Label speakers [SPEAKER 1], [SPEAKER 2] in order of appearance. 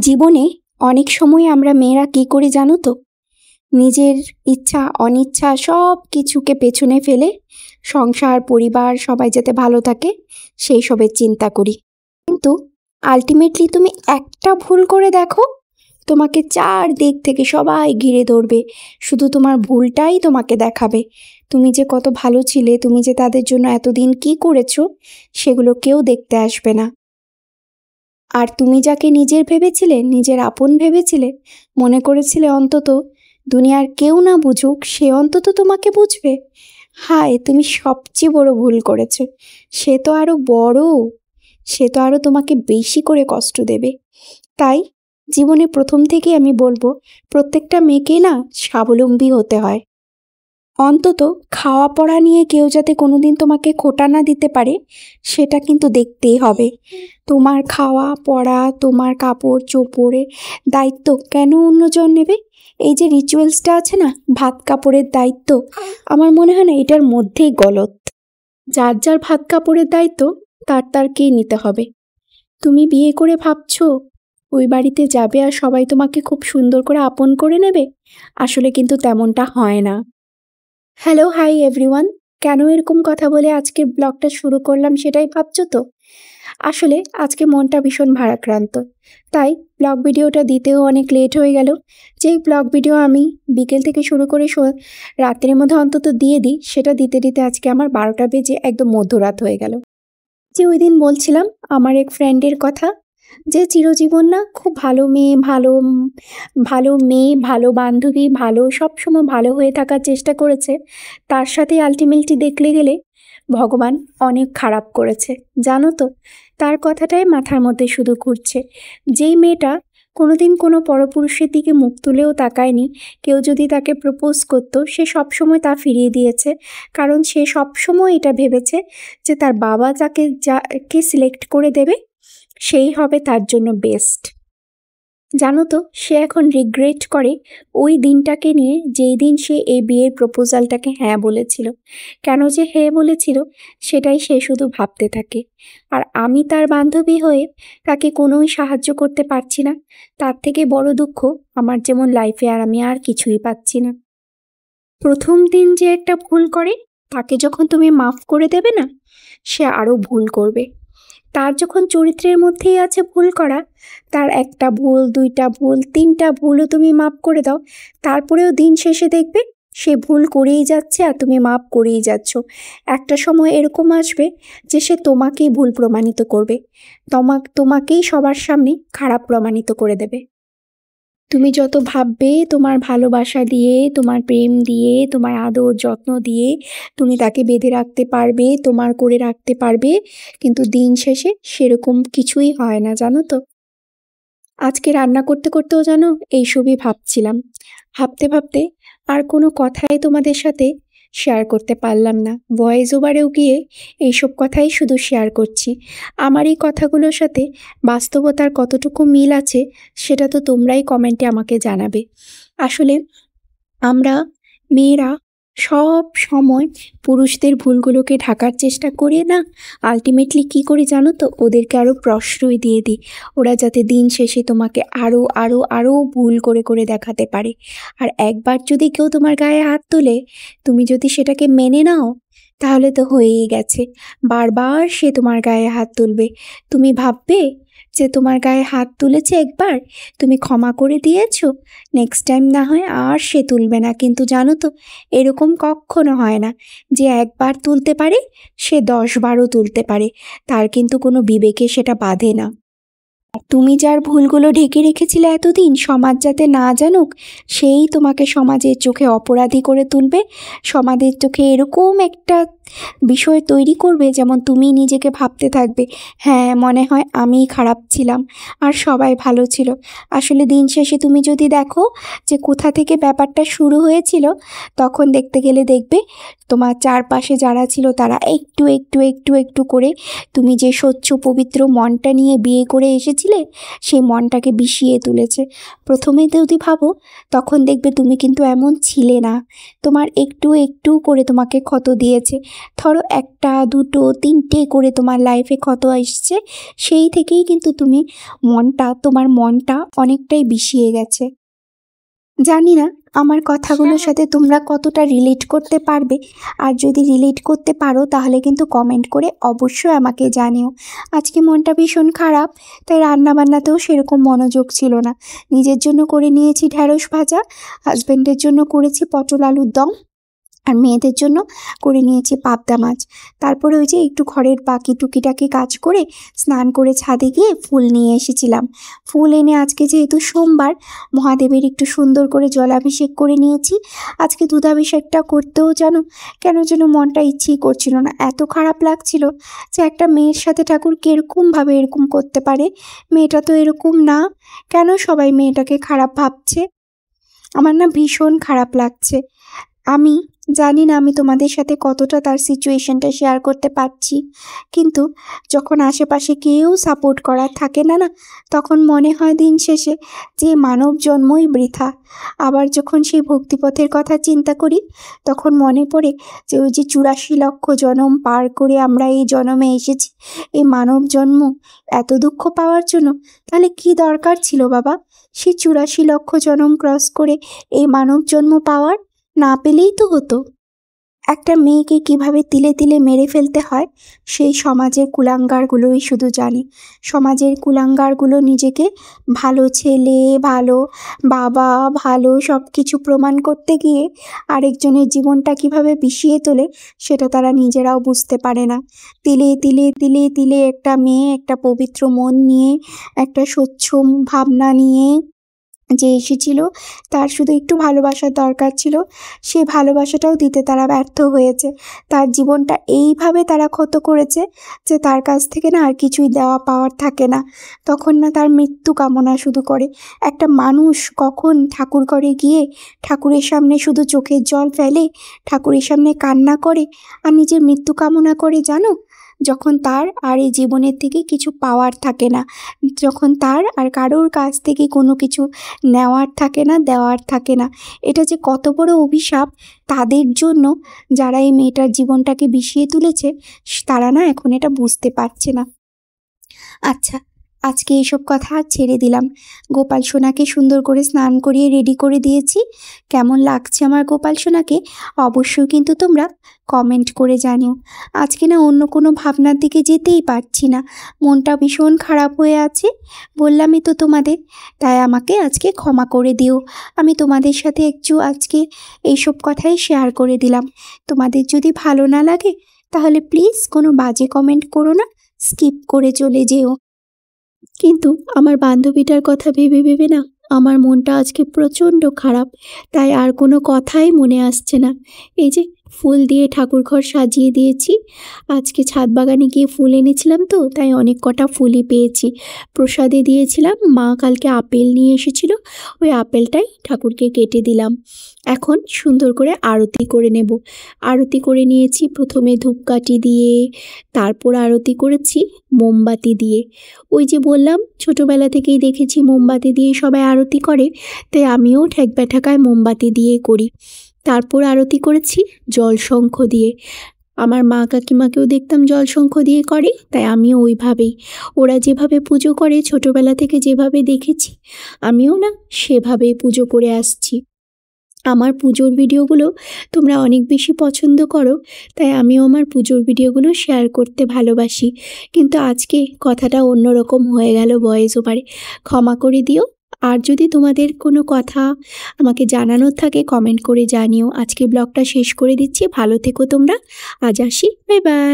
[SPEAKER 1] জীবনে অনেক সময় আমরা মেয়েরা কী করি জানো তো? নিজের ইচ্ছা অনিচ্ছা সব কিছুকে পেছনে ফেলে সংসার পরিবার সবাই যাতে ভালো থাকে সেই সবের চিন্তা করি। কিন্তু আলটিমেটলি তুমি একটা ভুল করে দেখো, তোমাকে চারদিক থেকে সবাই ঘিরে ধরবে, শুধু তোমার ভুলটাই তোমাকে দেখাবে। তুমি যে কত ভালো ছিলে, তুমি যে তাদের জন্য এতদিন কী করেছো সেগুলো কেউ দেখতে আসবে না। আর তুমি যাকে নিজের ভেবেছিলে, নিজের আপন ভেবেছিলে, মনে করেছিলে অন্তত দুনিয়ার কেউ না বুঝুক সে অন্তত তোমাকে বুঝবে, হায় তুমি সবচেয়ে বড় ভুল করেছো। সে তো আরও বড়, সে তো আরও তোমাকে বেশি করে কষ্ট দেবে। তাই জীবনে প্রথম থেকেই আমি বলবো, প্রত্যেকটা মেয়েকে না স্বাবলম্বী হতে হয়। অন্তত খাওয়া পড়া নিয়ে কেউ যাতে কোনোদিন তোমাকে খোঁটা না দিতে পারে সেটা কিন্তু দেখতেই হবে। তোমার খাওয়া পড়া, তোমার কাপড় চোপড়ের দায়িত্ব কেন অন্যজন নেবে? এই যে রিচুয়ালসটা আছে না, ভাত কাপড়ের দায়িত্ব, আমার মনে হয় না এটার মধ্যেই গলত। যার যার ভাত কাপড়ের দায়িত্ব তারকেই নিতে হবে। তুমি বিয়ে করে ভাবছো ওই বাড়িতে যাবে আর সবাই তোমাকে খুব সুন্দর করে আপন করে নেবে, আসলে কিন্তু তেমনটা হয় না। হ্যালো হাই এভরিওয়ান, কেন এরকম কথা বলে আজকের ব্লগটা শুরু করলাম সেটাই ভাবছো তো? আসলে আজকে মনটা ভীষণ ভারাক্রান্ত, তাই ব্লগ ভিডিওটা দিতেও অনেক লেট হয়ে গেল। যেই ব্লগ ভিডিও আমি বিকেল থেকে শুরু করে রাতের মধ্যে অন্তত দিয়ে দিই, সেটা দিতে দিতে আজকে আমার 12টা বেজে একদম মধ্যরাত হয়ে গেল। যে ওই দিন বলছিলাম আমার এক ফ্রেন্ডের কথা, যে চিরজীবন না খুব ভালো মেয়ে, ভালো বান্ধবী, সবসময় ভালো হয়ে থাকার চেষ্টা করেছে, তার সাথে আলটিমেটলি দেখলে গেলে ভগবান অনেক খারাপ করেছে জানো তো। তার কথাটাই মাথার মধ্যে শুধু ঘুরছে। যেই মেয়েটা কোনোদিন কোনো পরপুরুষের দিকে মুখ তুলেও তাকায়নি, কেউ যদি তাকে প্রপোজ করতো সে সবসময় তা ফিরিয়ে দিয়েছে, কারণ সে সবসময় এটা ভেবেছে যে তার বাবা যাকে সিলেক্ট করে দেবে সেই হবে তার জন্য বেস্ট। জানো তো, সে এখন রিগ্রেট করে ওই দিনটাকে নিয়ে, যেই দিন সে এই বিয়ের প্রপোজালটাকে হ্যাঁ বলেছিল। কেন যে হ্যাঁ বলেছিল সেটাই সে শুধু ভাবতে থাকে। আর আমি তার বান্ধবী হয়ে তাকে কোনোই সাহায্য করতে পারছি না। তার থেকে বড় দুঃখ আমার যেমন লাইফে আর আমি আর কিছুই পাচ্ছি না। প্রথম দিন যে একটা ভুল করে তাকে যখন তুমি মাফ করে দেবে না, সে আরও ভুল করবে। তার যখন চরিত্রের মধ্যেই আছে ভুল করা, তার একটা ভুল, দুইটা ভুল, তিনটা ভুলও তুমি মাপ করে দাও, তারপরেও দিন শেষে দেখবে সে ভুল করেই যাচ্ছে আর তুমি মাপ করেই যাচ্ছ। একটা সময় এরকম আসবে যে সে তোমাকেই ভুল প্রমাণিত করবে, তোমাকেই সবার সামনে খারাপ প্রমাণিত করে দেবে। তুমি যত ভাববে তোমার ভালোবাসা দিয়ে, তোমার প্রেম দিয়ে, তোমার আদর যত্ন দিয়ে তুমি তাকে বেঁধে রাখতে পারবে, তোমার করে রাখতে পারবে, কিন্তু দিন শেষে সেরকম কিছুই হয় না জানো তো। আজকে রান্না করতে করতেও জানো এইসবই ভাবছিলাম। ভাবতে ভাবতে আর কোনো কথাই তোমাদের সাথে শেয়ার করতে পারলাম না। ভয়েস ওভারেও গিয়ে এইসব কথাই শুধু শেয়ার করছি। আমার এই কথাগুলোর সাথে বাস্তবতার কতটুকু মিল আছে সেটা তো তোমরাই কমেন্টে আমাকে জানাবে। আসলে আমরা মেয়েরা সব সময় পুরুষদের ভুলগুলোকে ঢাকার চেষ্টা করি না, আলটিমেটলি কী করি জানো তো, ওদেরকে আরও প্রশ্রয় দিয়ে দিই, ওরা যাতে দিন শেষে তোমাকে আরও আরও আরও ভুল করে করে দেখাতে পারে। আর একবার যদি কেউ তোমার গায়ে হাত তোলে, তুমি যদি সেটাকে মেনে নাও তাহলে তো হয়েই গেছে, বারবার সে তোমার গায়ে হাত তুলবে। তুমি ভাববে যে তোমার গায়ে হাত তুলেছে একবার, তুমি ক্ষমা করে দিয়েছো, নেক্সট টাইম না হয় আর সে তুলবে না। কিন্তু জানো তো, এরকম কখনো হয় না। যে একবার তুলতে পারে সে 10বারও তুলতে পারে, তার কিন্তু কোনো বিবেকে সেটা বাঁধে না। তুমি যার ভুলগুলো ঢেকে রেখেছিলে এতদিন, সমাজ যাতে না জানুক, সেই তোমাকে সমাজের চোখে অপরাধী করে তুলবে। সমাজের চোখে এরকম একটা বিষয় তৈরি করবে যেমন তুমি নিজেকে ভাবতে থাকবে, হ্যাঁ মনে হয় আমিই খারাপ ছিলাম আর সবাই ভালো ছিল। আসলে দিন শেষে তুমি যদি দেখো যে কোথা থেকে ব্যাপারটা শুরু হয়েছিল, তখন দেখতে গেলে দেখবে তোমার চারপাশে যারা ছিল তারা একটু একটু একটু একটু করে তুমি যে স্বচ্ছ পবিত্র মনটা নিয়ে বিয়ে করে এসেছিলে সেই মনটাকে বিষিয়ে তুলেছে। প্রথমে যদি ভাবো তখন দেখবে তুমি কিন্তু এমন ছিলে না, তোমার একটু একটু করে তোমাকে ক্ষত দিয়েছে। ধরো একটা দুটো তিনটে করে তোমার লাইফে ক্ষত এসছে, সেই থেকেই কিন্তু তোমার মনটা অনেকটাই বিষিয়ে গেছে। জানি না আমার কথাগুলোর সাথে তোমরা কতটা রিলেট করতে পারবে, আর যদি রিলেট করতে পারো তাহলে কিন্তু কমেন্ট করে অবশ্যই আমাকে জানিও। আজকে মনটা ভীষণ খারাপ, তাই রান্নাবান্নাতেও সেরকম মনোযোগ ছিল না। নিজের জন্য করে নিয়েছি ঢ্যাঁড়স ভাজা, হাজব্যান্ডের জন্য করেছি পটল আলুর দম, আর মেয়েদের জন্য করে নিয়েছি পাবদা মাছ। তারপরে ওই যে একটু ঘরের বাকি টুকিটাকি কাজ করে স্নান করে ছাদে গিয়ে ফুল নিয়ে এসেছিলাম। ফুল এনে আজকে যেহেতু সোমবার, মহাদেবের একটু সুন্দর করে জলাভিষেক করে নিয়েছি। আজকে দুধাভিষেকটা করতেও কেন যেন মনটা ইচ্ছেই করছিল না, এত খারাপ লাগছিল যে একটা মেয়ের সাথে ঠাকুর কীরকমভাবে এরকম করতে পারে। মেয়েটা তো এরকম না, কেন সবাই মেয়েটাকে খারাপ ভাবছে? আমার না ভীষণ খারাপ লাগছে। আমি জানি না আমি তোমাদের সাথে কতটা তার সিচুয়েশনটা শেয়ার করতে পারছি, কিন্তু যখন আশেপাশে কেউ সাপোর্ট করার থাকে না, তখন মনে হয় দিন শেষে যে মানব জন্মই বৃথা। আবার যখন সেই ভক্তিপথের কথা চিন্তা করি তখন মনে পড়ে যে ওই যে 84 লক্ষ জনম পার করে আমরা এই জন্মে এসেছি, এই মানব জন্ম এত দুঃখ পাওয়ার জন্য। তাহলে কি দরকার ছিল বাবা সেই 84 লক্ষ জনম ক্রস করে এই মানব জন্ম পাওয়ার? না পেলেই তো হতো। একটা মেয়েকে কিভাবে তিলে তিলে মেরে ফেলতে হয় সেই সমাজের কুলাঙ্গারগুলোই শুধু জানে। সমাজের কুলাঙ্গারগুলো নিজেকে ভালো ছেলে, ভালো বাবা, ভালো সব কিছু প্রমাণ করতে গিয়ে আরেকজনের জীবনটা কিভাবে বিষিয়ে তোলে সেটা তারা নিজেরাও বুঝতে পারে না। তিলে তিলে তিলে তিলে একটা মেয়ে একটা পবিত্র মন নিয়ে, একটা স্বচ্ছ ভাবনা নিয়ে যে এসেছিল, তার শুধু একটু ভালোবাসার দরকার ছিল, সে ভালোবাসাটাও দিতে তারা ব্যর্থ হয়েছে। তার জীবনটা এইভাবে তারা ক্ষত করেছে যে তার কাছ থেকে না আর কিছুই দেওয়া পাওয়ার থাকে না। তখন না তার মৃত্যু কামনা শুধু করে। একটা মানুষ কখন ঠাকুর ঘরে গিয়ে ঠাকুরের সামনে শুধু চোখের জল ফেলে, ঠাকুরের সামনে কান্না করে আর নিজের মৃত্যু কামনা করে জানো? যখন তার আর এই জীবনের থেকে কিছু পাওয়ার থাকে না, যখন তার আর কারোর কাছ থেকে কোনো কিছু নেওয়ার থাকে না, দেওয়ার থাকে না। এটা যে কত বড় অভিশাপ তাদের জন্য যারা এই মেয়েটার জীবনটাকে বিষিয়ে তুলেছে, তারা না এখন এটা বুঝতে পারছে না। আচ্ছা, আজকে এইসব কথা আর ছেড়ে দিলাম। গোপাল সোনাকে সুন্দর করে স্নান করিয়ে রেডি করে দিয়েছি। কেমন লাগছে আমার গোপাল সোনাকে অবশ্যই কিন্তু তোমরা কমেন্ট করে জানিও। আজকে না অন্য কোনো ভাবনার দিকে যেতেই পারছি না, মনটা ভীষণ খারাপ হয়ে আছে, বললামই তো তোমাদের। তাই আমাকে আজকে ক্ষমা করে দিও। আমি তোমাদের সাথে একটু আজকে এইসব কথাই শেয়ার করে দিলাম। তোমাদের যদি ভালো না লাগে তাহলে প্লিজ কোনো বাজে কমেন্ট করো না, স্কিপ করে চলে যেও। কিন্তু আমার বান্ধবীটার কথা ভেবে ভেবে না আমার মনটা আজকে প্রচণ্ড খারাপ, তাই আর কোনো কথাই মনে আসছে না। এই যে ফুল দিয়ে ঠাকুর ঘর সাজিয়ে দিয়েছি। আজকে ছাদ বাগানে গিয়ে ফুল এনেছিলাম তো, তাই অনেক কটা ফুলই পেয়েছি। প্রসাদে দিয়েছিলাম, মা কালকে আপেল নিয়ে এসেছিল, ওই আপেলটাই ঠাকুরকে কেটে দিলাম। এখন সুন্দর করে আরতি করে নেব। আরতি করে নিয়েছি প্রথমে ধূপকাঠি দিয়ে, তারপর আরতি করেছি মোমবাতি দিয়ে। ওই যে বললাম ছোটোবেলা থেকেই দেখেছি মোমবাতি দিয়ে সবাই আরতি করে, তাই আমিও ঠেকবা ঠেকায় মোমবাতি দিয়ে করি। তারপর আরতি করেছি জলশঙ্খ দিয়ে। আমার মা কাকিমাকেও দেখতাম জলশঙ্খ দিয়ে করে, তাই আমিও ওইভাবেই, ওরা যেভাবে পুজো করে ছোটোবেলা থেকে যেভাবে দেখেছি আমিও না সেভাবেই পুজো করে আসছি। আমার পুজোর ভিডিওগুলো তোমরা অনেক বেশি পছন্দ করো, তাই আমিও আমার পুজোর ভিডিওগুলো শেয়ার করতে ভালোবাসি। কিন্তু আজকে কথাটা অন্যরকম হয়ে গেল ভয়েস ওভারে, ক্ষমা করে দিও। আর যদি তোমাদের কোনো কথা আমাকে জানানোর থাকে কমেন্ট করে জানিও। আজকে ব্লগটা শেষ করে দিচ্ছি, ভালো থেকো তোমরা। আজ আসি, বাই বাই।